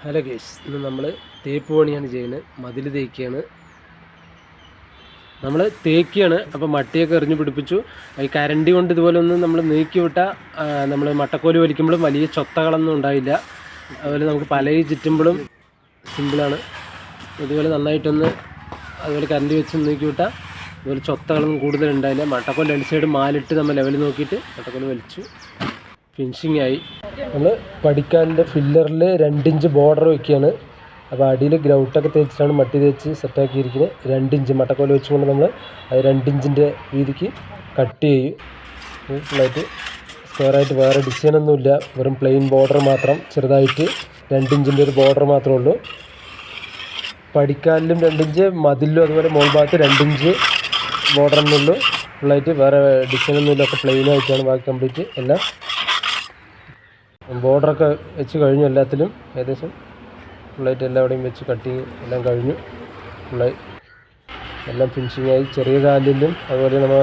Hello guys, ഇന്ന് നമ്മൾ തേപ്പ് പണിയാണ് ചെയ്യുന്നത്. മതിൽ തേക്കുകയാണ്. നമ്മൾ തേക്കുകയാണ്. അപ്പോൾ മട്ടിയൊക്കെ എറിഞ്ഞ് പിടിപ്പിച്ചു. ഈ കരണ്ടി കൊണ്ട് ഇതുപോലെ ഒന്ന് നമ്മൾ നീക്കി വിട്ടാൽ നമ്മൾ മട്ടക്കോല് വലിക്കുമ്പോഴും വലിയ ചൊത്തകളൊന്നും ഉണ്ടായില്ല. അതുപോലെ നമുക്ക് പലകി ചുറ്റുമ്പോഴും സിമ്പിളാണ്. ഇതുപോലെ നന്നായിട്ടൊന്ന് അതുപോലെ കരണ്ടി വെച്ച് നീക്കി വിട്ടാൽ അതുപോലെ ചൊത്തകളൊന്നും കൂടുതലുണ്ടായില്ല. മട്ടക്കോല് രണ്ട് സൈഡ് മാലിട്ട് നമ്മൾ ലെവൽ നോക്കിയിട്ട് മട്ടക്കോല് വലിച്ചു. ഫിനിഷിംഗ് ആയി. നമ്മൾ പടിക്കാലിൻ്റെ ഫില്ലറിൽ 2 ഇഞ്ച് ബോർഡർ വയ്ക്കുകയാണ്. അപ്പോൾ അടിയിൽ ഗ്രൗട്ടൊക്കെ തേച്ചിട്ടാണ് മട്ടി തേച്ച് സെറ്റാക്കിയിരിക്കുന്നത്. 2 ഇഞ്ച് മട്ടക്കോല് വെച്ചുകൊണ്ട് നമ്മൾ അത് 2 ഇഞ്ചിൻ്റെ വീതിക്ക് കട്ട് ചെയ്യും. ഫുള്ളായിട്ട് സ്ക്വയറായിട്ട് വേറെ ഡിസൈനൊന്നുമില്ല, വെറും പ്ലെയിൻ ബോർഡർ മാത്രം. ചെറുതായിട്ട് 2 ഇഞ്ചിൻ്റെ ഒരു ബോർഡർ മാത്രമേ ഉള്ളൂ. പടിക്കാലിലും 2 ഇഞ്ച്, മതിലും അതുപോലെ മോൾ ഭാഗത്ത് 2 ഇഞ്ച് ബോർഡർ എന്നുള്ളൂ. ഫുള്ളായിട്ട് വേറെ ഡിസൈനൊന്നുമില്ല, ഒക്കെ പ്ലെയിൻ ആയിട്ടാണ് ബാക്കി കംപ്ലീറ്റ് എല്ലാം. ബോർഡറൊക്കെ വെച്ച് കഴിഞ്ഞു. എല്ലാത്തിലും ഏകദേശം ഫുള്ളായിട്ട് എല്ലാവിടെയും വെച്ച് കട്ടിങ് എല്ലാം കഴിഞ്ഞു. ഫുള്ളായി എല്ലാം ഫിനിഷിങ്ങായി. ചെറിയ കാലിലും അതുപോലെ നമ്മൾ